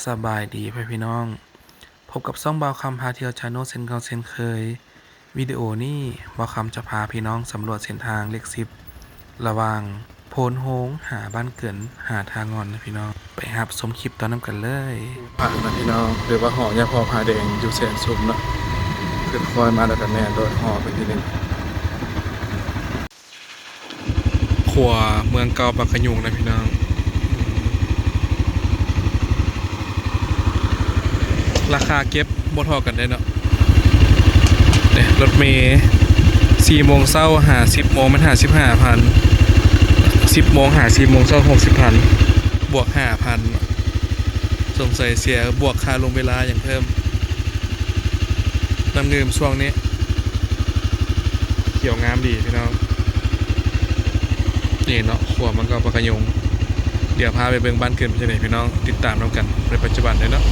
สบายดีพี่น้องพบกับช่องเบาคำพาเที่ยวชาแนลเช่นเก่าเช่นเคยวิดีโอนี้เบาคำจะพาพี่น้องสำรวจเส้นทางเลข10ระหว่างโพนโฮงหาบ้านเกินหาทางงอนนะพี่น้องไปรับชมคลิปตอนน้ำกันเลยผ่านนะพี่น้องหรือว่าหอยาพอพาแดงอยู่แสนสุขเนาะขึ้นคอยมาแล้วกันแน่โดยหอไปทีนึงขัวเมืองเก่าปากขยุงนะพี่น้องราคาเก็บบ่เท่ากันได้เนาะรถเมย์4 โมงเช้าหา10 โมงมัน55,000 10 โมงหา4 โมงเช้า60,000บวก 5,000สงสัยเสียบวกค่าลงเวลาอย่างเพิ่มน้ำดื่มช่วงนี้เขียวงามดีพี่น้องนี่เนาะขัวมันก็ปะกะยงเดี๋ยวพาไปเบิ่งบ้านเกินไปที่ไหนพี่น้องติดตามน้ำกันในปัจจุบันเลยเนาะ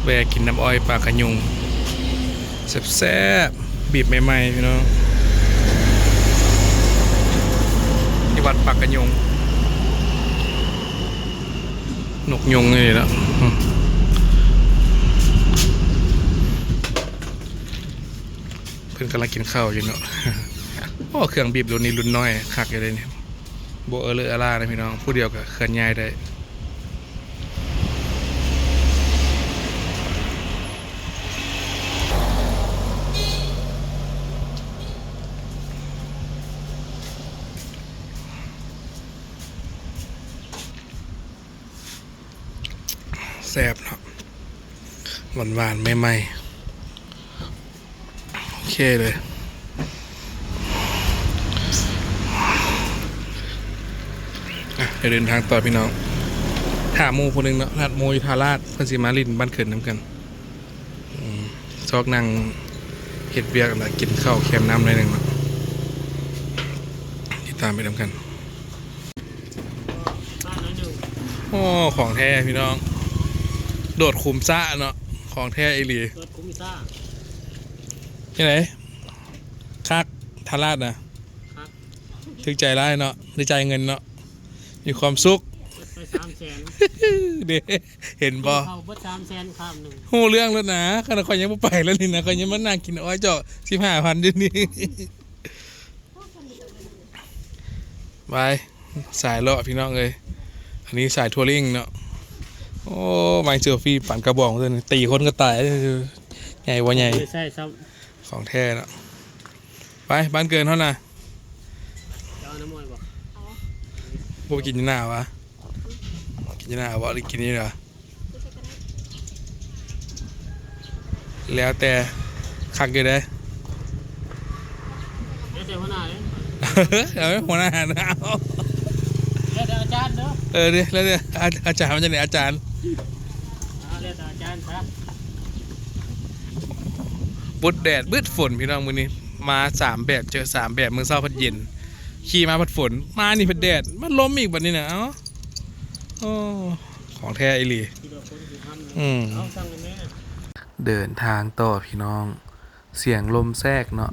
แวะกินน้ำอ้อยปลากระยุงแซ่บๆบีบใหม่ๆพี่น้องที่วัดปากกระยุงนกยุงนี่แหละเพิ่นกำลังกินข้าวอยู่เนาะโอ้เครื่องบีบรุ่นนี้รุ่นน้อยคักอยู่เลยเนี่ยโบเลออาร่านะพี่น้องผู้เดียวกับเคลื่อนย้ายได้แซ่บเนาะหวานๆใหม่ๆโอเคเลยเดี๋ยวเดินทางต่อพี่น้องหาหมูคนหนึ่งเนาะหัดหมูอยู่ทาราชเพิ่นสิมาลินบ้านเกิดน้ำกันซอกนั่งเฮ็ดเบียกแล้วกินข้าวแคมน้ำหน่อยหนึ่งเนาะติดตามไปน้ำกันโอ้ของแท้พี่น้องโดดขุมซ่าเนาะของแท้ไอหลีโดดขุมซ่าที่ไหนคักทาราชนะถึงใจร้ายเนาะได้ใจเงินเนาะมีความสุขไปเด้เห็นบ่เขาบ่300,000ข้ามหนึ่งโหเรื่องแล้วนะขนาดคอยยังไม่ไปแล้วนี่นะคอยยังมานั่งกินอ้อยเจาะ15,000อยู่นี่ไปสายเลาะพี่น้องเลยอันนี้สายทัวริงเนาะโอ้ไมค์เซลฟี่ปั่นกระบอกเลยตีคนก็ตายใหญ่วะใหญ่ใช่ของแท้เนาะไปบ้านเกินเท่าน่ะเอาน้ำมันบ่พวกกินหน้าวะกินหน้าวะหรือกินนี่เหรอแล้วแต่คักอยู่ได้แล้วแต่หัวหน้าเลยเอาไม่หัวหน้าเอาแล้วแต่อาจารย์เด้อดิแล้วเนี่ยอาจารย์มันจะไหนอาจารย์แล้วแต่อาจารย์ครับบุดแดดบืดฝนพี่น้องมื้อนี้มา3แบบเจอ3แบบมื้อเช้าพัดเย็นขี่มาพัดฝนมานี่พัดแดดมันล้มอีกบัดนี้น่ะเอ้าโอ้ของแท้อีหลีเดินทางต่อพี่น้องเสียงลมแทรกเนาะ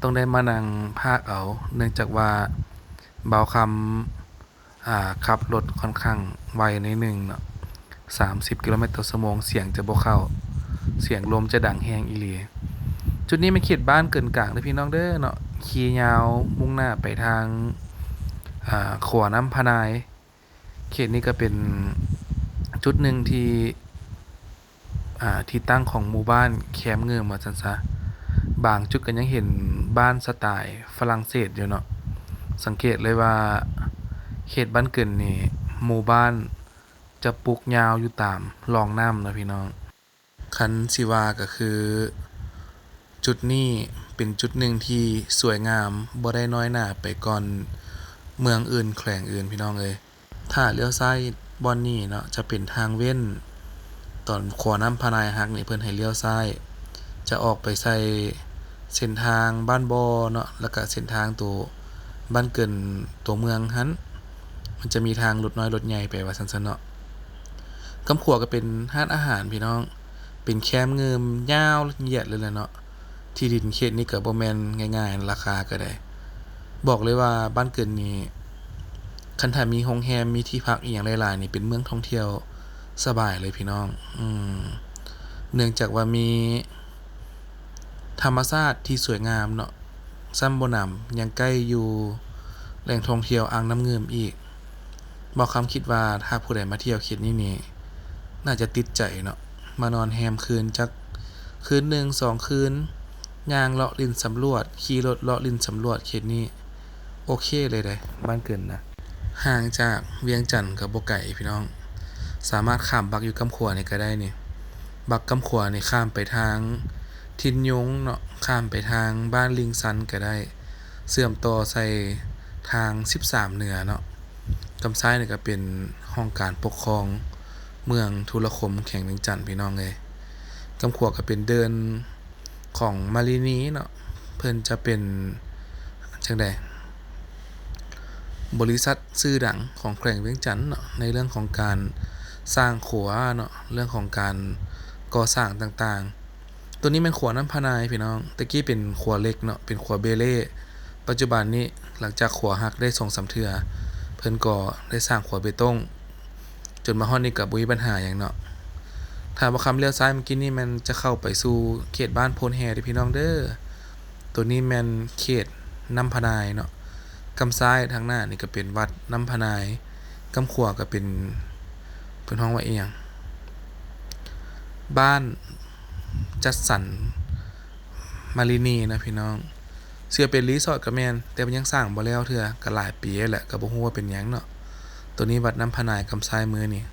ต้องได้มานั่งพากเอาเนื่องจากว่าเบาคำขับรถค่อนข้างไวในหนึ่งเนาะ30 กิโลเมตรต่อชั่วโมงเสียงจะบ่เข้าเสียงลมจะดังแฮงอีหลีจุดนี้เป็นเขตบ้านเกินกลางเด้อพี่น้องเด้อเนาะขี่ยาวมุ่งหน้าไปทางขวาน้ำพนายเขตนี้ก็เป็นจุดหนึ่งที่ตั้งของหมู่บ้านแคมป์เงิมว่าซั่นซะบางจุดก็ยังเห็นบ้านสไตล์ฝรั่งเศสอยู่เนาะสังเกตเลยว่าเขตบ้านเกินนี่หมู่บ้านจะปลูกยาวอยู่ตามรองน้ำนะพี่น้องคันสิว่าก็คือจุดนี้เป็นจุดหนึ่งที่สวยงามบ่ได้น้อยหน้าไปก่อนเมืองอื่นแขวงอื่นพี่น้องเอ้ยถ้าเลี้ยวซ้ายบ่อนนี้เนาะจะเป็นทางเว้นตอนขวาน้ำพนายฮักนี่เพิ่นให้เลี้ยวซ้ายจะออกไปใส่เส้นทางบ้านบอเนาะแล้วก็เส้นทางตัวบ้านเกินตัวเมืองหั้นมันจะมีทางรถน้อยรถใหญ่ไปว่าซั่นๆเนาะกำขัวก็เป็นร้านอาหารพี่น้องเป็นแคมป์เงิมยาวเหยียดเลยแหละเนาะที่ดินเขตนี้ก็บ่แม่นง่ายๆราคาก็ได้บอกเลยว่าบ้านเกินนี้ คันถ้ามีโรงแรมมีที่พักอีหยังหลายๆนี่เป็นเมืองท่องเที่ยวสบายเลยพี่น้องเนื่องจากว่ามีธรรมชาติที่สวยงามเนาะซ้ำบ่นำยังใกล้อยู่แหล่งท่องเที่ยวอ่างน้ำเงิมอีกบ่คำคิดว่าถ้าผู้ใดมาเที่ยวเขตนี้นี่น่าจะติดใจเนาะมานอนแฮมคืนจักคืนหนึ่ง2คืนย่างเลาะลิ้นสำรวจขี่รถเลาะลิ้นสำรวจเขตนี้โอเคเลยเด้บ้านเกินนะห่างจากเวียงจันทน์ก็บ่ไกลพี่น้องสามารถข้ามบักอยู่กำขัวนี่ก็ได้นี่บักกำขัวนี่ข้ามไปทางทินยงเนาะข้ามไปทางบ้านลิงซันก็ได้เชื่อมต่อใส่ทาง13เหนือเนาะกำซ้ายนี่ก็เป็นห้องการปกครองเมืองทุรคมแขวงเวียงจันทน์พี่น้องเอ้ยกำขัวก็เป็นเดินของมารินีเนาะเพิ่นจะเป็นจังได๋บริษัทชื่อดังของแขวงเวียงจันทน์เนาะในเรื่องของการสร้างขัวเนาะเรื่องของการก่อสร้างต่างๆตัวนี้เป็นขัวน้ำพะนายพี่น้องตะกี้เป็นขัวเล็กเนาะเป็นขัวเบเล่ปัจจุบันนี้หลังจากขัวหักได้2-3เทื่อเพิ่นก็ได้สร้างขัวเบตงจนมาฮอดนี้ก็บ่มีปัญหาหยังเนาะถ้าบ่คำเลี้ยวซ้ายเมื่อกี้นี้มันจะเข้าไปสู่เขตบ้านโพนแฮเด้อพี่น้องเด้อตัวนี้แม่นเขตน้ำพะนายเนาะกำซ้ายทางหน้านี่ก็เป็นวัดน้ำพะนายกำขวาก็เป็นเพิ่นฮ้องว่าอีหยังบ้านจัดสรรมารินีนะพี่น้องเชื่อเป็นรีสอร์ทก็แม่นแต่มันยังสร้างบ่แล้วเทื่อก็หลายปีแล้วแหละก็บ่ฮู้ว่าเป็นหยังเนาะตัวนี้วัดน้ำพะนายกำซ้ายมือนี่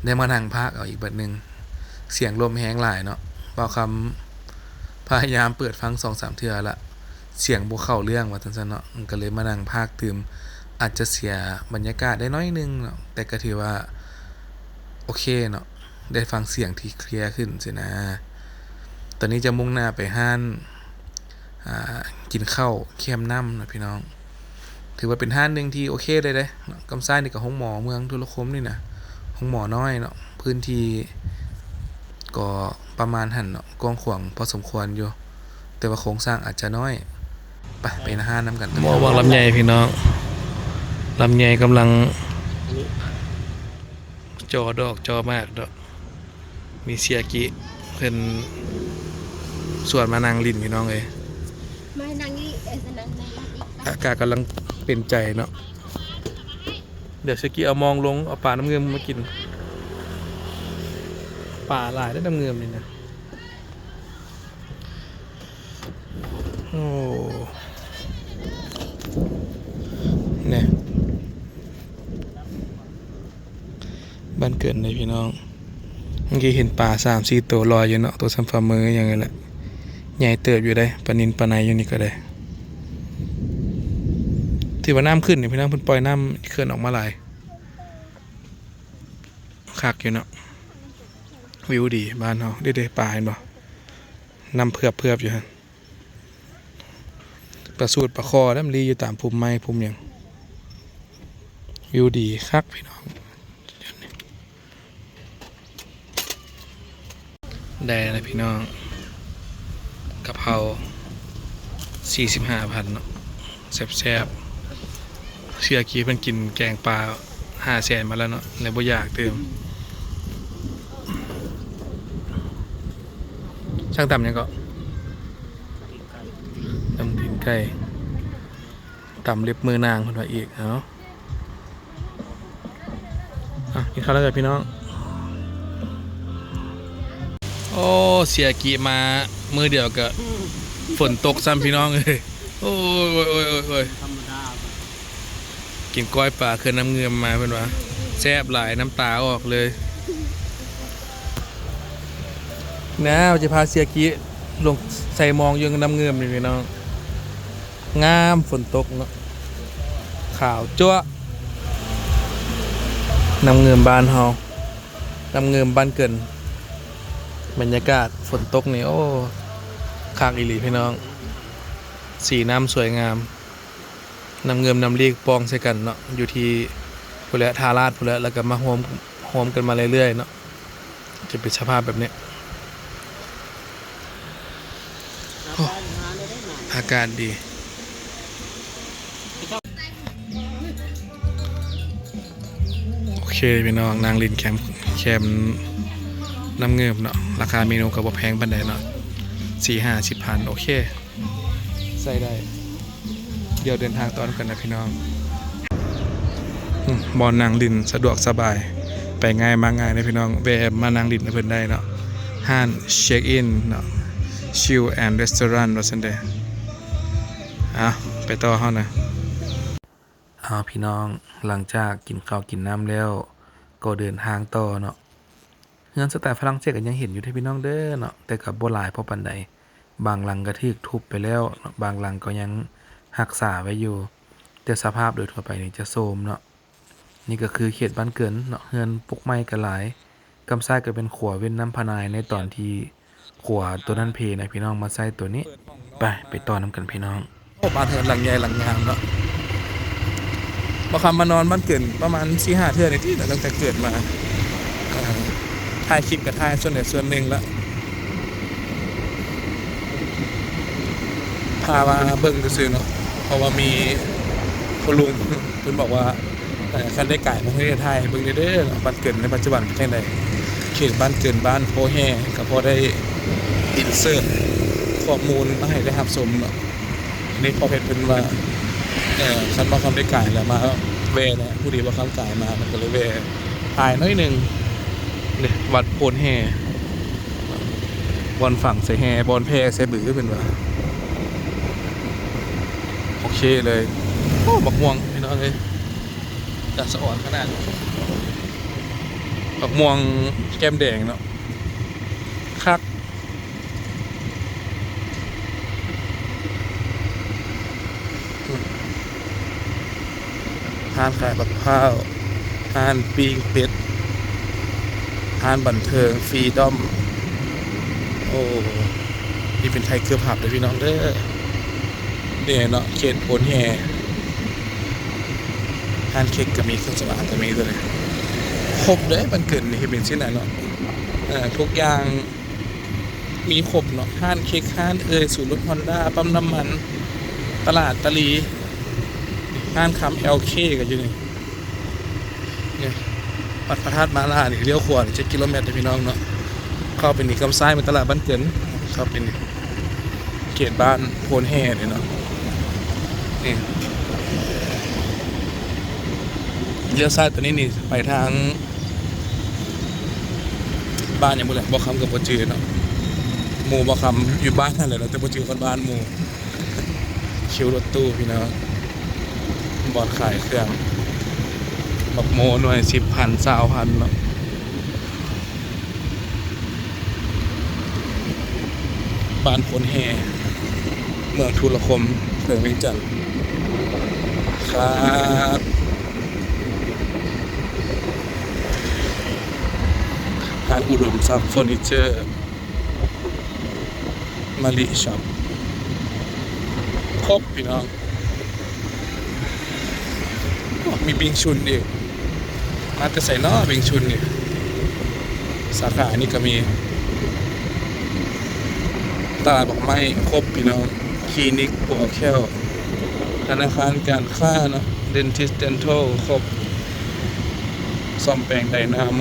ได้มานั่งพักเอาอีกบัดนึงเสียงลมแรงหลายเนาะบ่คำพยายามเปิดฟัง 2-3 เทื่อละเสียงบ่เข้าเรื่องว่าจังซั่นเนาะก็เลยมานั่งพากตื่มอาจจะเสียบรรยากาศได้น้อยนึงเนาะแต่ก็ถือว่าโอเคเนาะได้ฟังเสียงที่เคลียร์ขึ้นสินะตอนนี้จะมุ่งหน้าไปห้านกินข้าวเค็มน้ำนะพี่น้องถือว่าเป็นห้านนึงที่โอเคเลยเด้เนาะกำซ้ายนี่ก็ห้องหมอเมืองทุรคมนี่นะห้องหมอน้อยเนาะพื้นที่ก็ประมาณหั่นเนาะกว้างขวางพอสมควรอยู่แต่ว่าโครงสร้างอาจจะน้อยไปนะห้าน้ำกันหมอวางลำไยพี่น้องลำไยกำลังจอดอกจอมากดอกมีเสียกิเพิ่นสวนมานางลินพี่น้องเลยไม่นางนี่นางในรัฐอีก อากาศกำลังเป็นใจเนาะเดี๋ยวเสียกิเอามองลงเอาปลาน้ำเงิมมากินปลาหลายได้น้ำเงิมนี่นะโอ้เนี่ยบ้านเกิดเลยพี่น้องเมื่อกี้เห็นปลา3-4ตัวลอยอยู่เนาะตัวซัมฟาร์เมอร์อย่างเงี้ยแหละใหญ่เติบอยู่ได้ปลานิลปลาในอยู่นี่ก็ได้ถือว่าน้ำขึ้นนี่พี่น้องเพิ่นปล่อยน้ำเคลื่อนออกมาหลายคักอยู่เนาะวิวดีบ้านเฮาเด้ๆปลาเห็นบ่น้ำเพือบๆอยู่ฮะปลาสูตรปลาคอน้ำลีอยู่ตามภูมิไม้ภูมิหยังวิวดีคักพี่น้องได้นะพี่น้องกะเพรา45,000เนาะแซ่บๆเชื่อกี้เพิ่นกินแกงปลา500,000มาแล้วเนาะเลยบ่อยากเติมช่างต่ำยังก็ตำตีนไก่ตำเล็บมือนางคนว่าอีกเนาะกินข้าวแล้วจ้ะพี่น้องโอ้เสียกีมามือเดียวก็ฝนตกซ้ำพี่น้องเลยโอ้ยธรรมดา กินก้อยปลาคือน้ำเงื่อมมาเป็นว่าแซ่บหลายน้ำตาออกเลยนะจะพาเสียกีลงใส่มองยังน้ำเงื่อมเลยพี่น้องงามฝนตกเนาะขาวจั๊วน้ำเงื่อมบ้านเฮาน้ำเงื่อมบ้านเกินบรรยากาศฝนตกนี่โอ้คักอีหลีพี่น้องสีน้ำสวยงามน้ำเงิมน้ำเลียกปองใส่กันเนาะอยู่ที่พุ่นแหละทาราดพุ่นแหละแล้วก็มาโฮมกันมาเรื่อยๆเนาะจะเป็นสภาพแบบนี้อากาศดี พี่น้องนางลินแคมน้ำเงิมเนาะราคาเมนูก็บ่แพงปานใดเนาะ4-50 พันโอเคใส่ได้เดี๋ยวเดินทางตอนกันนะพี่น้องบอลนางลินสะดวกสบายไปง่ายมาง่ายนะพี่น้องแวะมานางลินเพิ่นได้เนาะห้านเช็คอินเนาะชิลแอนด์รีสอร์ทว่าซั่นเด้ไปต่อเฮานะพี่น้องหลังจากกินข้าวกินน้ำแล้วก็เดินทางต่อเนาะเรือนสไตล์ฝรั่งเศสก็ยังเห็นอยู่ที่พี่น้องเด้อเนาะแต่ก็บ่หลายพอปานใดบางหลังก็ถูกทุบไปแล้วเนาะบางหลังก็ยังรักษาไว้อยู่แต่สภาพโดยทั่วไปนี่จะโทรมเนาะนี่ก็คือเขตบ้านเกินเนาะเรือนปลูกไม้ก็หลายกำซ้ายก็เป็นขัวเว้นน้ำพนายในตอนที่ขัวตัวนั้นเพนะพี่น้องมาใส่ตัวนี้ไปต่อนํกันพี่น้องบ้านเรือนหลังใหญ่หลังงามเนาะบ่คำมานอนบ้านเกินประมาณ 4-5 เทื่อในที่ตั้งแต่เกิดมาถ่ายคลิปกับถ่ายส่วนใดส่วนหนึ่งแล้วพามาเบิ่งซื่อๆเนาะเพราะว่ามีคุณลุงเพิ่นบอกว่าคันได้ไก่มาให้ถ่ายเบิ่งเด้อบ้านเกิดในปัจจุบันเป็นจังได๋เขตบ้านเกิดบ้านโพแห่ก็พอได้อินเสิร์ตข้อมูลมาให้ได้รับชมเนาะนี่พอเพิ่นว่าคันบ่คำได้ไก่แล้วมาแวะนะผู้ดีบ่คำไก่มามันก็เลยแวะถ่ายน้อยนึงนี่วัดโพนแห่บอนฝั่งใส่แห่บอนแพใส่บือเป็นว่าโอเคเลยโอ้บักม่วงพี่น้องเอ้ยจัดสะอ่อนขนาดบักม่วงแก้มแดงเนาะคักห้านขายบักพร้าวห้านปิ้งเป็ดห้านบันเทิงฟรีดอมโอ้นี่เป็นไทยเกือบผับเลยพี่น้องเด้อเนี่ยเนาะเขตโพนแห่ห้านเค้กก็มีเครื่องสำอางก็มีด้วยครบเลยมันเกิดนี่เป็นที่ไหนเนาะทุกอย่างมีครบเนาะห้านเค้กห้านศูนย์รถฮอนด้าปั๊มน้ำมันตลาดตะลีห้านคำ LK ก็อยู่นี่เนี่ยวัดพระธาตุมาลานี่เลี้ยวขวา7 กิโลเมตรพี่น้องเนาะเข้าเป็นนี่คำซ้ายเป็นตลาดบ้านเกินเข้าเป็นเขตบ้านโพนแห่เนี่ยเนาะนี่เลี้ยวซ้ายตัวนี้นี่ไปทางบ้านอย่างบุรีบ่คำกับบ่จือเนาะหมู่บ่คำอยู่บ้านนั่นแหละแต่บ่จือคนบ้านหมู่คิวรถตู้พี่น้องบอดขายเครื่องบักโมหน่วย 10,000 20,000เนาะบ้านโพนแห่เมืองทุรคมเมืองเวียงจันทน์ครับร้านอุดมทรัพย์เฟอร์นิเจอร์มาลิช็อปครบพี่น้องมีบิงชุนอีกมาจะใส่ล้อบิงชุนนี่สาขานี่ก็มีตลาดบอกไม่ครบพี่น้องคลินิกหัวแค้วธนาคารการค้าเนาะเดนทิสเดนทัลครบซ่อมแปลงไดนาโม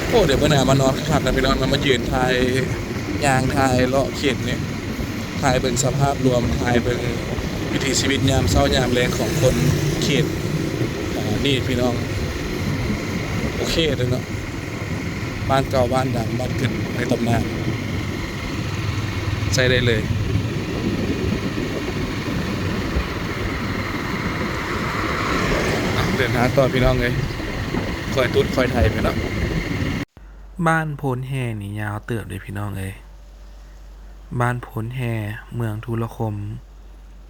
โอ้เดี๋ยวเมื่อหนามานอนขับกันพี่น้องมายืนถ่ายยางถ่ายเลาะเข็นเนี่ยถ่ายเบิ่งสภาพรวมถ่ายเบิ่งวิถีชีวิตยามเช้ายามแรงของคนเขตนี่พี่น้องโอเคเลยเนาะบ้านเก่าบ้านดังบ้านเกิดในตำนานใช้ได้เลยเดินทางต่อพี่น้องเลยคอยตุ๊ดคอยไทยไปเนาะบ้านโพนแห่นี่ยาวเติบเลยพี่น้องเลยบ้านโพนแห่เมืองทุรคม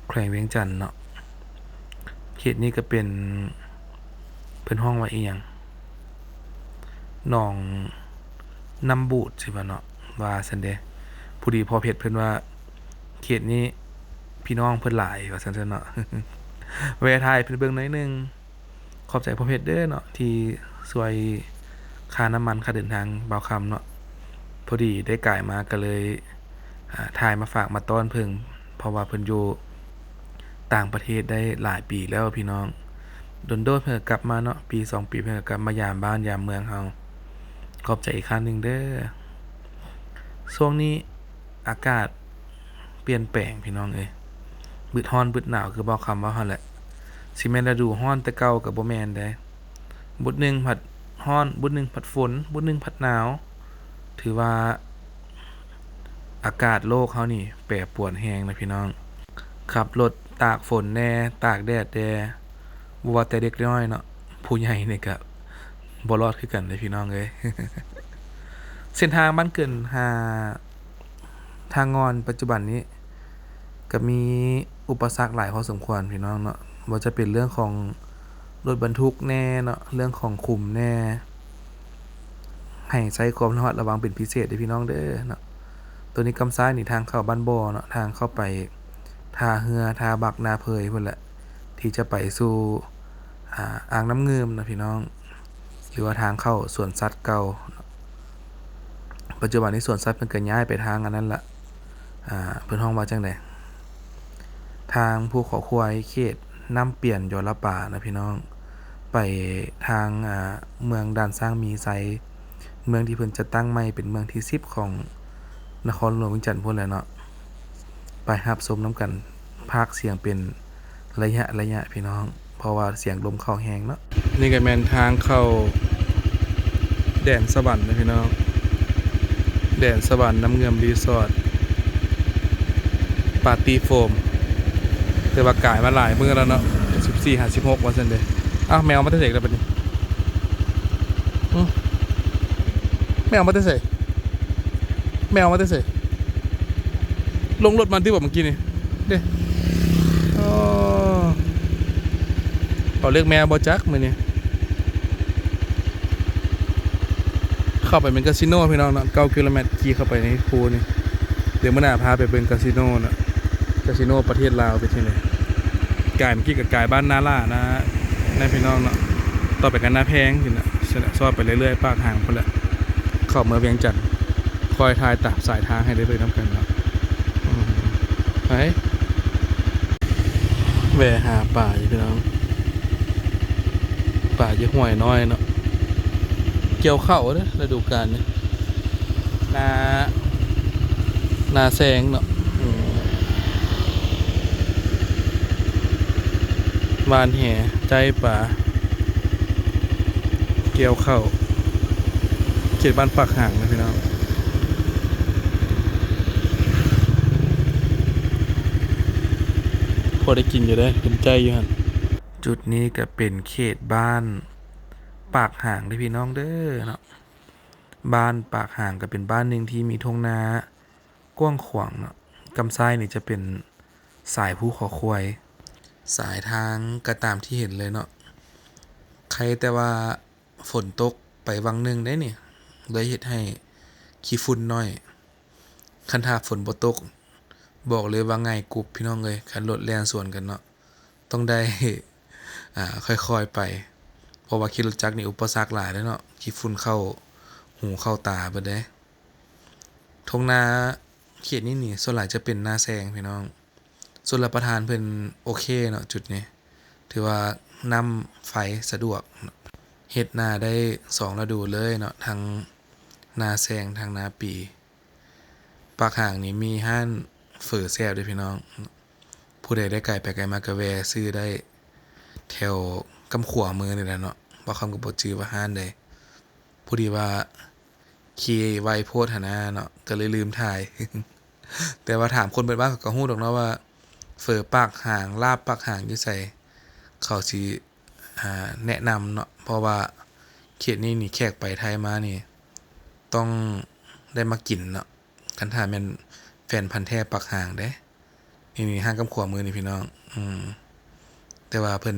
แขวงเวียงจันทน์เนาะเขตนี้ก็เป็นเพิ่นห้องว่าอีหยังหนองน้ำบูดใช่ป่ะเนาะว่าซั่นเด้ผู้ดีพอเพชรเพิ่นว่าเขตนี้พี่น้องเพิ่นหลายว่าซั่นเนาะ แวะถ่ายเพิ่นเบิ่งหน่อยนึงขอบใจพอเพชรเด้อเนาะที่ช่วยค่าน้ำมันค่าเดินทางบ่าวคำเนาะพอดีได้ก่ายมาก็เลยถ่ายมาฝากมาต้อนเพิ่นเพราะว่าเพิ่นอยู่ ต่างประเทศได้หลายปีแล้วพี่น้องโดนๆเพิ่นก็กลับมาเนาะปี2 ปีเพิ่นก็กลับมายามบ้านยามเมืองเฮาขอบใจอีกครั้งหนึ่งเด้อช่วงนี้อากาศเปลี่ยนแปลงพี่น้องเอ้ยบึดร้อนบึดหนาวคือเว้าคำว่าหั่นแหละสิแม่นฤดูร้อนแต่เก่าก็บ่แม่นเด้บุดหนึ่งผัดร้อนบุดหนึ่งผัดฝนบุดหนึ่งผัดหนาวถือว่าอากาศโลกเฮานี่แปรปรวนแรงนะพี่น้องขับรถตากฝนแน่ตากแดดแน่บ่ว่าแต่เด็กน้อยเนาะผู้ใหญ่นี่ก็บ่รอดคือกันเด้พี่น้องเอ้ย เส้นทางบ้านเกินหาทางงอนปัจจุบันนี้ก็มีอุปสรรคหลายพอสมควรพี่น้องเนาะบ่ว่าจะเป็นเรื่องของรถบรรทุกแน่เนาะเรื่องของขุมแน่ให้ใช้ความระมัดระวังเป็นพิเศษเด้อพี่น้องเด้อเนาะตัวนี้กำซ้ายนี่ทางเข้าบ้านบ่อเนาะทางเข้าไปท่าเรือท่าบักนาเพยพุ่นแหละที่จะไปสู่อ่างน้ำเงิมนะพี่น้องหรือว่าทางเข้าสวนสัตว์เก่าปัจจุบันนี้สวนสัตว์เพิ่นก็ย้ายไปทางอันนั้นละเพิ่นฮ้องว่าจังได๋ทางภูเขาควายเขตน้ำเปลี่ยนยลป่านะพี่น้องไปทางเมืองด่านสร้างมีไซเมืองที่เพิ่นจะตั้งใหม่เป็นเมืองที่10ของนครหลวงเวียงจันทน์พุ่นแหละเนาะไปรับชมนํกันพากย์เสียงเป็นระยะพี่น้องเพราะว่าเสียงลมเข้าแรงเนาะนี่ก็แม่นทางเข้าแดนสวรรค์นะพี่น้องแดนสวรรค์น้ำเงิมรีสอร์ทปาร์ตี้โฟมแต่ว่ากายมาหลายมื้อแล้วเนาะ14 56ว่าซั่นเด้อ้าวแมวมาแต่ไสแล้วบัดนี้แมวมาแต่ไสแมวมาแต่ไสลงรถมันที่บ่เมื่อกี้นี่เด้อ๋อเขาเรียกแมวบ่จักมื้อนี้เข้าไปเป็นคาสิโนพี่น้องเนาะ9 กิโลเมตรขี่เข้าไปในภูนี่เดี๋ยวมื้อหน้าพาไปเบิ่งคาสิโนเนาะคาสิโนประเทศลาวเป็นที่ไหนกายเมื่อกี้กับกายบ้านนาล่านะในพี่น้องเนาะต่อไปกันนาแพงสินะซอดไปเรื่อยๆปากทางพุ่นแหละเข้าเมืองเวียงจันทน์คอยทายตามสายทางให้ได้เลยนำกันเนาะไปแวะหาป่าอยู่พี่น้องป่าอยู่ห้วยน้อยเนาะเกี่ยวข้าวเด้อฤดูกาลนี้นาแซงเนาะวานแห่ใจป่าเกี่ยวข้าวเขตบ้านปากห่างนะพี่น้องพอได้กินอยู่ได้เป็นใจอยู่หั่นจุดนี้ก็เป็นเขตบ้านปากห่างเด้อพี่น้องเด้อเนาะบ้านปากห่างก็เป็นบ้านหนึ่งที่มีทุ่งนากว้างขวางเนาะกำซ้ายนี่จะเป็นสายภูเขาควายสายทางก็ตามที่เห็นเลยเนาะใครแต่ว่าฝนตกไปวังหนึ่งได้นี่เลยเฮ็ดให้ขี้ฝุ่นน้อยคันถ้าฝนบ่ตกบอกเลยว่าง่ายกุบพี่น้องเอ้ยคันรถแล่นสวนกันเนาะต้องได้ค่อยๆไปเพราะว่าขี่รถจักรนี่อุปสรรคหลายเด้อเนาะขี้ฝุ่นเข้าหูเข้าตาเบิดเด้ทุ่งนาเขตนี้นี่ส่วนหลายจะเป็นนาแซงพี่น้องส่วนรับประทานเพิ่นโอเคเนาะจุดนี้ถือว่านำไฟสะดวกเฮ็ดนาได้2ฤดูเลยเนาะทั้งนาแซงทั้งนาปีปากห่างนี่มีห้านเฝอแซ่บด้วยพี่น้องผู้ใดได้ไกลไปไกลมาก็แวะซื้อได้แถวกำขวามือนี่แหละเนาะบ่คำก็บ่ชื่อว่าห้านใดผู้ดีว่าขี่ไวโพดหั่นนะเนาะก็เลยลืมถ่าย แต่ว่าถามคนเบิดบ้านเขาก็ฮู้ดอกเนาะว่าเฝอปากห่างลาบปากห่างอยู่ไสเขาสิแนะนำเนาะเพราะว่าเขตนี้นี่แขกไปไทยมานี่ต้องได้มากินเนาะคันถ้าแม่นแฟนพันธุ์แท้ปากห่างเด้นี่ห้างกำขวามือนี่พี่น้องแต่ว่าเพิ่น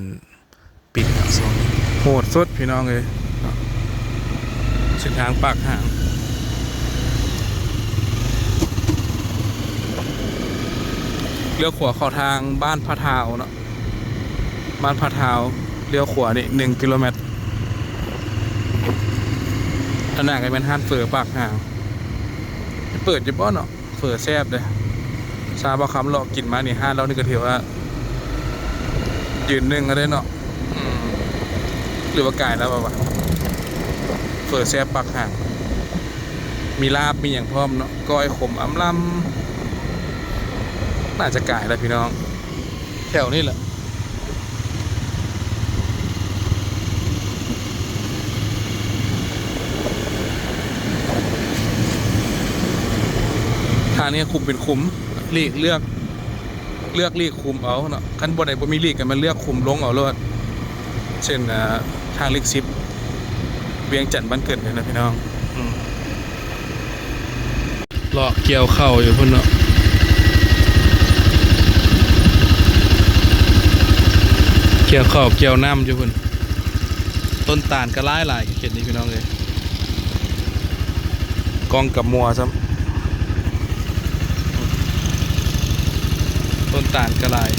ปิดเนาะช่วงนี้โหดสุดพี่น้องเอ้ยเนาะเส้นทางปากห่างเลี้ยวขวาเข้าทางบ้านพะทาวเนาะบ้านพะทาวเลี้ยวขวานี่1 กิโลเมตรอันนั้นก็เป็นห้านเฝอปากห่างเปิดอยู่บ่เนาะเฝอแซ่บเด้ซาบ่คำเลาะกินมานี่ห้านเรานี่ก็ถือว่า ยืนหนึ่งก็ได้เนาะหรือว่ากายแล้วป่าวะเฟอร์แซ่บปักห่างมีลาบมีอย่างพร้อมเนาะก้อยขมอำลำน่าจะกายแล้วพี่น้องแถวนี้แหละทางนี้คุมเป็นคุมเลือกลีกคุมเอาเนาะขั้นบนไหนบ่มีลีกกันมันเลือกคุมลงเอาเลยเช่นทางลีก10เวียงจันทน์บ้านเกิดเลยนะพี่น้องเลาะเกี่ยวเข้าอยู่พุ่นเนาะเกี่ยวเข้าเกี่ยวน้ำอยู่พุ่นต้นตาลก็หลายเขตนี้พี่น้องเลยกองกับมัวซ้ำต้นตาลกระลาย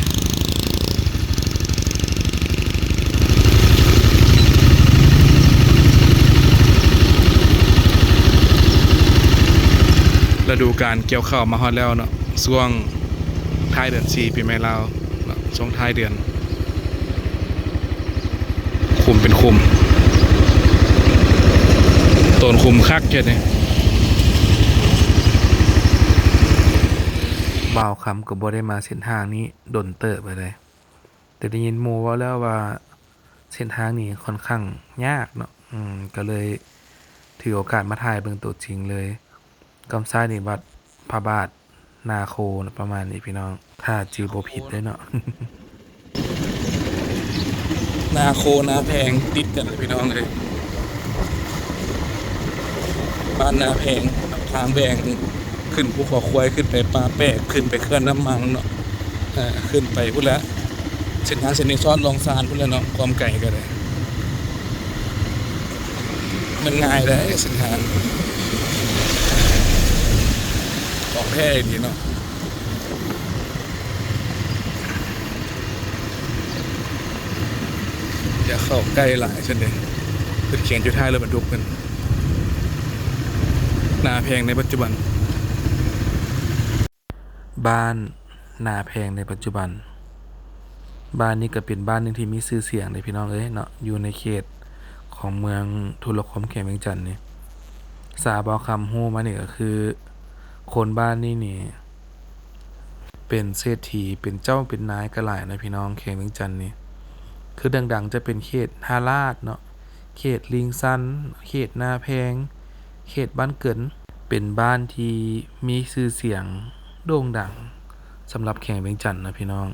ฤดูการเกี่ยวข้าวมาฮอดแล้วเนาะช่วงท้ายเดือน4ปีใหม่ลาวเนาะช่วงท้ายเดือนคุมเป็นคุมต้นคุมคักแค่นี้บ่าวคำก็บ่ได้มาเส้นทางนี้ดนเติบไปเลยแต่ได้ยินหมู่ว่าแล้วว่าเส้นทางนี้ค่อนข้างยากเนาะก็เลยถือโอกาสมาถ่ายเบิ่งตัวจริงเลยกำซ้ายนี่วัดพระบาทนาโคนะประมาณนี้พี่น้องถ้าจือบ่ผิดเด้เนาะ นาโคนาแพงติดกันเลยพี่น้องเลยบ้านนาแพงทางแบงขึ้นภูเขาควายขึ้นไปปลาแปะขึ้นไปเคลื่อนน้ำมังเนาะขึ้นไปพุ่นแล้วเส้นทางเส้นนี้ซ้อนลองซานพุ่นแล้วเนาะความไกลกันเลยมันง่ายเลยเส้นทางของแท้ดีเนาะอย่าเข้าใกล้หลายเช่นเดียวขึ้นเขียนจุดท้ายเลยบรรทุกกันนาแพงในปัจจุบันบ้านนาแพงในปัจจุบันบ้านนี้ก็เป็นบ้านหนึ่งที่มีชื่อเสียงเลยพี่น้องเอ้ยเนาะอยู่ในเขตของเมืองทุรคมเขตเวียงจันทน์นี่สาบเอาคำฮู้มานี่ก็คือคนบ้านนี่เป็นเศรษฐีเป็นเจ้าเป็นนายก็หลายนะพี่น้องเขตเวียงจันทน์นี่คือดังๆจะเป็นเขตฮาลาดเนาะเขตลิงซันเขตนาแพงเขตบ้านเกินเป็นบ้านที่มีชื่อเสียงโด่งดังสำหรับแข่งเวียงจันทน์นะพี่น้อง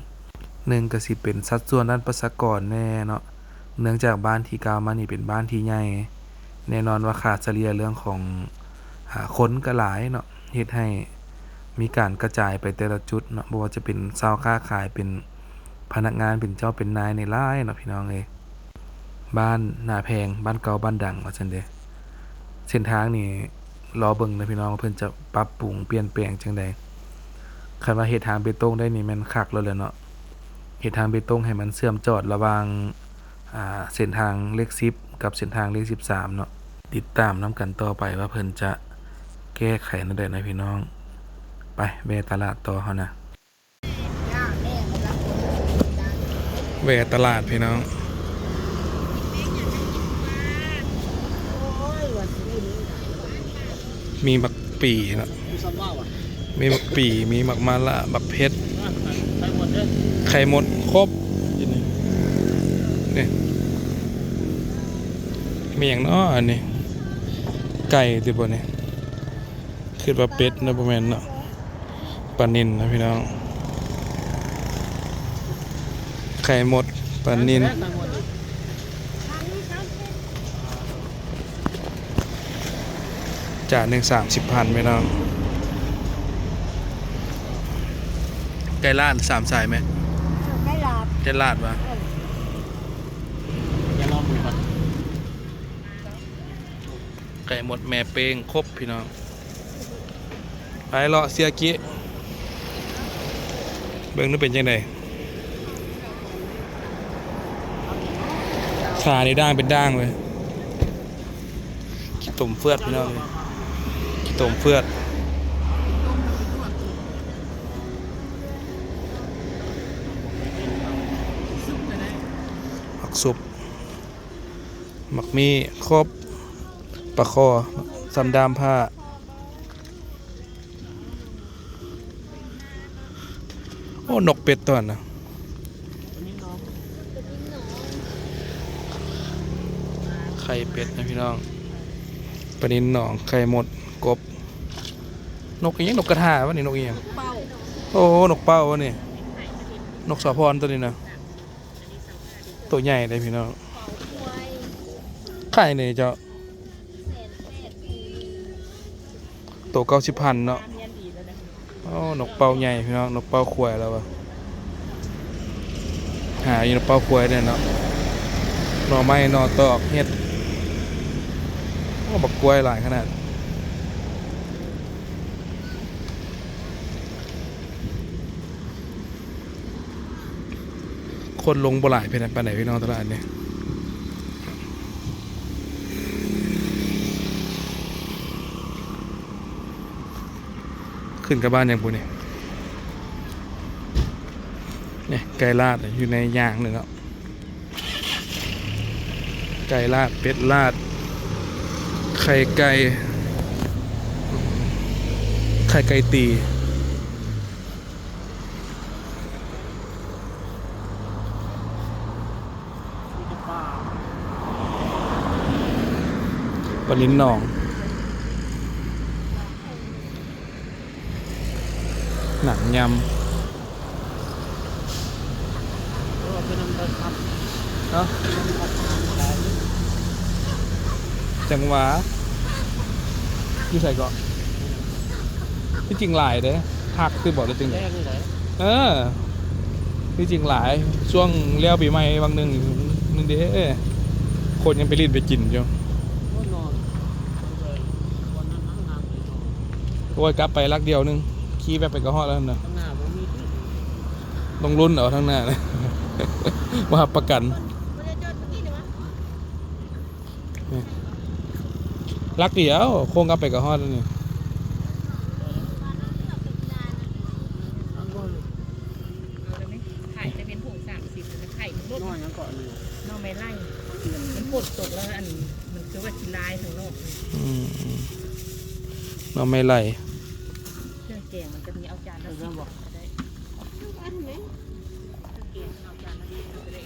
หนึ่งก็สิเป็นสัดส่วนด้านประชากรแน่เนาะเนื่องจากบ้านที่กล่าวมานี่เป็นบ้านที่ใหญ่แน่นอนว่าขาดเฉลี่ยเรื่องของคนก็หลายเนาะเฮ็ดให้มีการกระจายไปแต่ละจุดเนาะบ่ว่าจะเป็นชาวค้าขายเป็นพนักงานเป็นเจ้าเป็นนายในหลายเนาะพี่น้องเอ้ยบ้านนาแพงบ้านเก่าบ้านดังว่าซั่นเด้เส้นทางนี่รอเบิ่งนะพี่น้องเพิ่นจะปรับปรุงเปลี่ยนแปลงจังใดคันว่าเฮ็ดทางเบตงได้นี่แม่นคักแล้วแหละเนาะเฮ็ดทางเบตงให้มันเชื่อมจอดระหว่างเส้นทางเลข10กับเส้นทางเลข13เนาะติดตามนํกันต่อไปว่าเพิ่นจะแก้ไขแนวใดนะพี่น้องไปแวะตลาดต่อเฮานะแวะตลาดพี่น้องมีบักปีเนาะมีบักปีมีบักมะละบักเพชรไข่หมดครบนี่มีอย่างน้ออันนี้ไก่ติบ่นี่คิดว่าเป็ดนะบ่แม่นเนาะปลานิลนะพี่น้องไข่หมดปลานิลจานหนึ่ง30,000พี่น้องไก่ลาด3สายไหมไก่ลาดวะอย่าลองดูก่อน ไก่หมดแม่เป้งครบพี่น้องไปเลาะเสียกี้เบิ่งนี่เป็นจังไดขานี่ด่างเป็นด่างเลยขี้ตุ่มเฟือดพี่น้องขี้ตุ่มเฟือด สุปหมักมีครบปลาคอสันดามผ้าโอ้นกเป็ดตัวน่ะ อันนี้น้อง ไข่เป็ดนะพี่น้องปลานิลหนองไข่หมดกบนกอีหยังนกกระทาวะนี่นกอีหยัง เป่า โอ้นกเป้าวะนี่นกสะพรตัวนี้นะตัวใหญ่เลยพี่น้อง เป่าควาย ไข่เนี่ยเจ้า 180,000 ตัว90,000เนาะโอ้นกเป้าใหญ่พี่น้องนกเป้าควายแล้ววะหาอยู่นกเป้าควายเนี่ยเนาะหน่อไม้หน่อตอกเฮ็ดโอ้บักกล้วยหลายขนาดคนลงบ่หลายไปไหนพี่น้องตลาดเนี่ยขึ้นกับบ้านอย่างปุ่นเนี่ยไก่ลาดอยู่ในย่างหนึ่งแล้วไก่ลาดเป็ดลาดไข่ไก่ตี มีแต่ปลา ปลาลิ้นหนองหนังย เพราะว่าเป็นน้ำเดือดครับ ำเนาะ น้ำผัดหลาย จังหวะอยู่ใส่ก่อนที่จริงหลายเด้พักคือบอกได้จริง แรกนี่ไหน ที่จริงหลายช่วงเลี้ยวปีใหม่บางหนึ่งเด้คนยังไปรีดไปกินอยู่ ก็นอนเลยวันนั้นนั่งงานเลยนอน โอ้ยกลับไปรักเดียวนึงขี่แบบไปกระห้อแล้วนะ ข้างหน้าผมมีที่ ต้องรุ่นเอาทั้งหน้าเลย ว่าประกัน บ่ได้จดเมื่อกี้นี่วะ รักเดียวโค้งกลับไปกระห้อแล้วนี่ ทั้งบน เอาเลยไหมไข่จะเป็นผง30แต่ไข่มันลด น้อยยังเกาะอยู่ นอกไม่ไล่มันปดตกแล้วอันมันคือว่ากินลายทั้งโลกเลย เราไม่ไล่ เครื่องแกงมันจะมีเอาจานละสิบก็ได้ อันไหน เครื่องแกงเอาจานละ10ก็ได้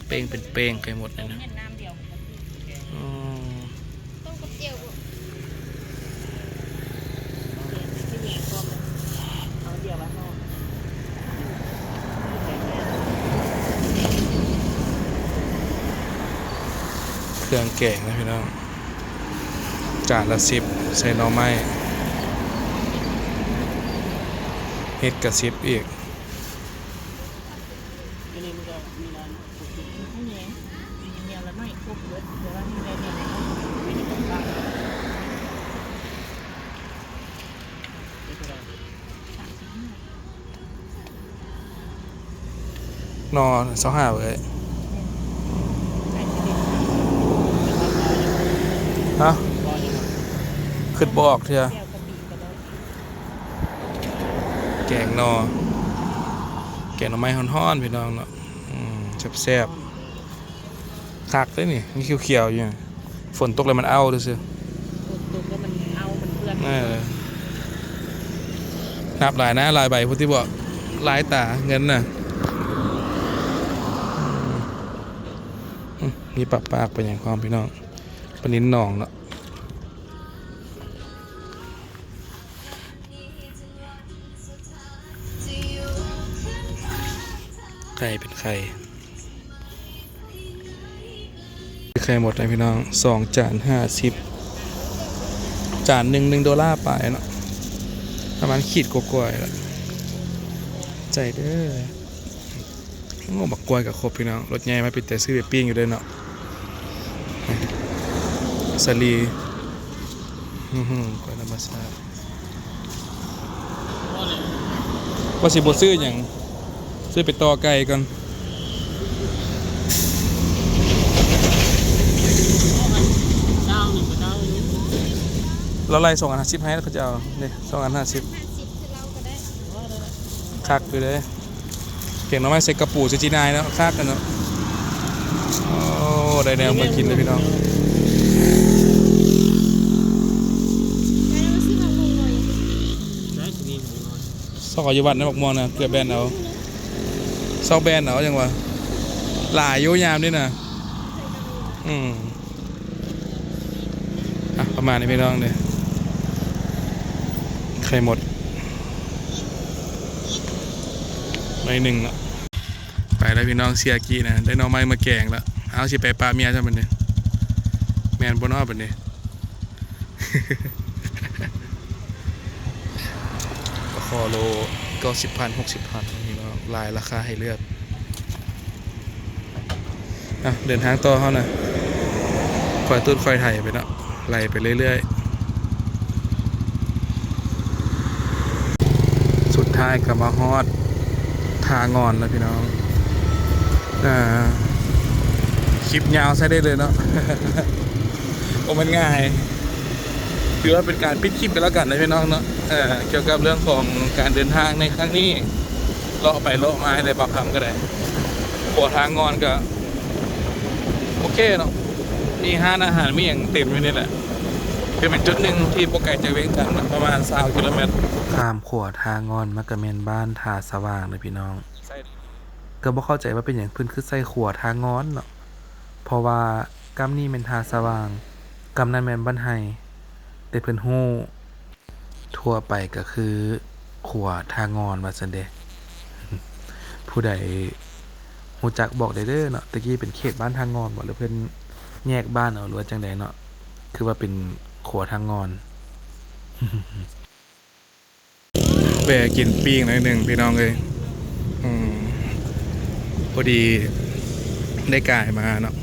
เป้งเป็นเป้งไปหมดเลยนะ เห็นน้ำเดียว อ๋อ ต้มกับเจียวบ่ ที่นี่ก็มันเอาเดียวไว้นอก เครื่องแกงนะพี่น้องจานละ10ใส่หน่อไม้เฮ็ดกระ10อีก ที่นี่มันก็มีร้านปกติ ข้าวเหนียวมีเมียละไม่ครบเลยแต่ว่ามีอะไรเนี่ย มีแต่ของข้างนี่ก็ได้ นอ25เว้ย ไข่จะเป็น ฮะ ก็ยัง ขึ้นบ่ออกเถอะ แก้วกะปิก็ได้ แกงหน่อแกงหน่อไม้ฮ้อนๆพี่น้องเนาะแซ่บๆคักเลยนี่มีเขียวๆอยู่ฝนตกเลยมันเอาดูซิ ตกแล้วมันเอามันเปื้อน นับหลายนะหลายใบพุทธิบอกหลายตาเงินน่ะมีปากปากเป็นอย่างความพี่น้องปนินหนองเนาะไข่เป็นไข่ไข่หมดเลยพี่น้อง2 จาน 50 จาน$1ไปเนาะประมาณขีดกว่าๆแล้วใจเด้อโง่บักกล้วยกับครบพี่น้องรถใหญ่มาปิดแต่ซื้อไปปิ้งอยู่เด้อเนาะสลีกล้วยธรรมชาติว่าสิบ่ซื้อหยังซื้อไปต่อไก่ก่อน เจ้าหนึ่งกับเจ้าหนึ่ง เราไล่250ให้แล้วเขาจะเอาเนี่ย250 50คือเราก็ได้ คักไปเลย แกงหน่อไม้ใส่กระปูใส่จีนายเนาะคักกันเนาะโอ้ได้แนวมากินเลยพี่น้อง ได้แล้วซื้อผักบุ้งหน่อย ได้สิมีหมูน้อย ซอกอยู่วัดนะบอกมองนะเกือบแบนเอาซอกแบนเอาจังวะหลายโยยามด้วยนะอ่ะประมาณนี้พี่น้องเนี่ยไข่หมดในหนึ่งเนาะไปแล้วพี่น้องเสียกี้นะได้หน้องไม้มาแกงแล้วเอาสิไปปลาเมียใช่ไหมเนี่ยแมนบนนอกแบบนี้ ก็คอโล90,000 60,000พี่น้องลายราคาให้เลือกอ่ะเดินทางต่อเขานะคอยตุ้นคอยไถ่ไปเนาะไล่ไปเรื่อยๆสุดท้ายก็มาฮอดทางอนแล้วพี่น้องคลิปยาวใช้ได้เลยเนาะ โอ้มันง่ายถือว่าเป็นการปิดคลิปกันแล้วกันนะพี่น้องเนาะเกี่ยวกับเรื่องของการเดินทางในครั้งนี้เลาะไปเลาะมาให้ได้ปรับทำก็ได้หัวทางงอนก็โอเคเนาะมีห้านอาหารมีอย่างเต็มอยู่นี่แหละเป็นจุดหนึ่งที่โปรไกจะเว้งกันประมาณ20 กิโลเมตรข้ามขวทางงอนมากระเมนบ้านทาสว่างเลยพี่น้องก็บ่เข้าใจว่าเป็นอย่างพื้นคือใส่ขวทางงอนเนาะเพราะว่ากำนี้เป็นทาสว่างกำนั้นแม่นบ้านไฮแต่เพิ่นฮู้ทั่วไปก็คือขวทางงอนว่าซั่นเด้ ผู้ใดฮู้จักบอกได้เด้อเนาะตะกี้เป็นเขตบ้านทางงอนบ่หรือเพิ่นแยกบ้านเอาหรือว่าจังใดเนาะคือว่าเป็นขวทางงอน แวะกินปิ้งหน่อยหนึงพี่น้องเอ้ยพอดีได้ก่ายมาเนาะ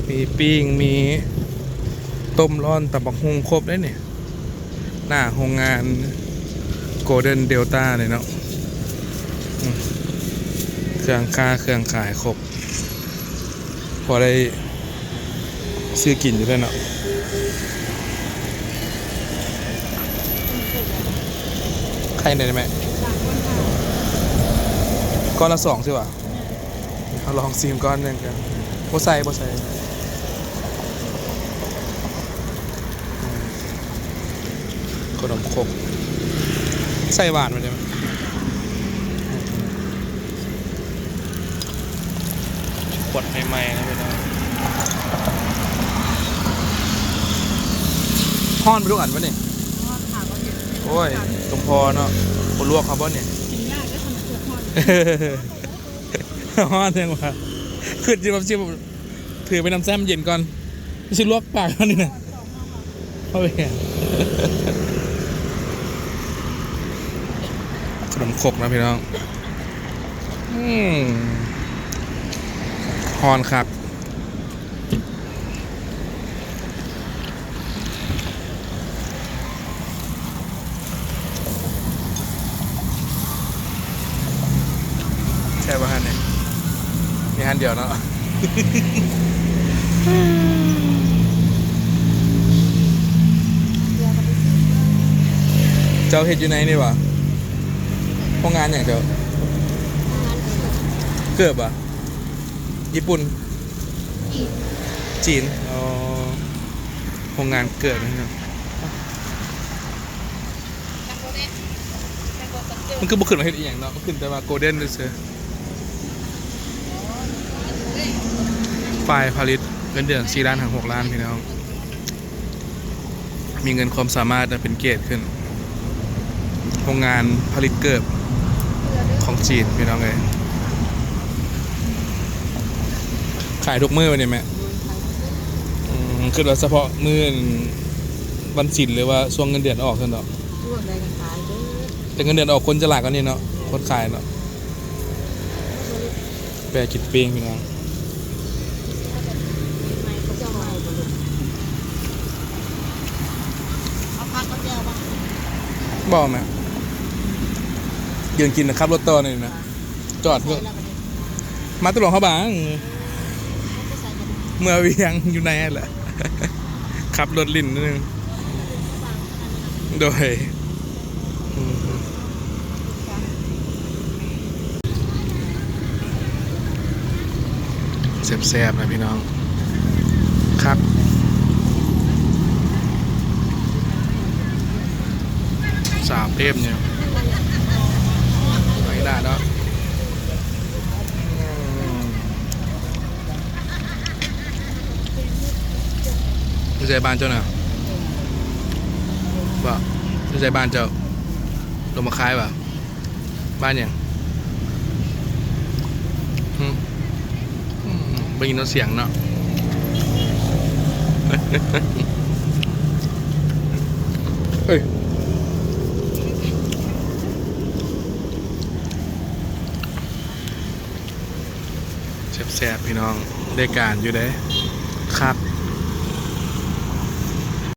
มีปิ้งมีต้มร้อนตับบักฮุงครบได้เนี่ยหน้าโรงงานโกลเด้นเดลต้าเลยเนาะเครื่องขายครบพอได้ซื้อกินอยู่ด้วยเนาะใครได้ไหมก้อนละ2ใช่ป่ะเอาลองซีมก้อนหนึ่งกันบ่ใส่ขนมครกใส่หวานมาได้ไหมขวดใหม่ๆนะพี่น้องฮ้อนไปทุกอันวะเนี่ยโอ้ยตรงพอเนาะคนลวกเขาบ่เนี่ย กินยากก็ทำเสื้อทอด ฮ้อนยังวะขึ้นจิบถือไปน้ำแซมเย็นก่อนไม่ใช่ลวกปากเขานี่นะเข้าไปแข่ขนมครกนะพี่น้องฮอนครับแค่ว่าฮันเนี่ยมีฮันเดียวเนาะ เจ้าเห็ดอยู่ไหนนี่วะห้องงานอย่างเจ้าเกือบอ่ะญี่ปุ่นจีนอ๋อโรงงานเกิดนะครับมันคือบุคคลมาเห็ดอีกอย่างเนาะมันขึ้นแต่ว่าโกลเด้นเลยเสือฝ่ายผลิตเงินเดือน4 ล้านถึง6 ล้านพี่น้องมีเงินความสามารถเป็นเกรดขึ้นโรงงานผลิตเกิบของจีนพี่น้องเลยขายทุกมื้อวันนี้ไหมคือเราเฉพาะมื้อวันศิลป์หรือว่าช่วงเงินเดือนออกเท่านั้นเนาะ ช่วงใดก็ขายเด้อ แต่เงินเดือนออกคนจะหลากกันนี่เนาะคนขายเนาะแปรกิดเปียงพี่น้อง ไม่เขาจะเอามาให้บ่ลูก เอาผักก็เจียวป่ะ บอกไหมยืนกินนะครับรถต่อหน่อยนะจอดเพื่อ ใส่แล้วก็ได้ มาตลอดเขาบาง ไม่ใส่กัน เมื่อเวียงอยู่ในนั่นแหละ ขับรถลิ่นนิดนึงโดย แซ่บๆนะพี่น้องครับสาวเทพเนี่ยไม่ได้เนาะนี่ใช่บ้านเจ้าน่ะว่านี่ใช่บ้านเจ้าลงมาคายป่ะบ้านยังได้ยินเสียงเนาะ เฮ้ยแซ่บๆพี่น้องได้การอยู่เด้ครับ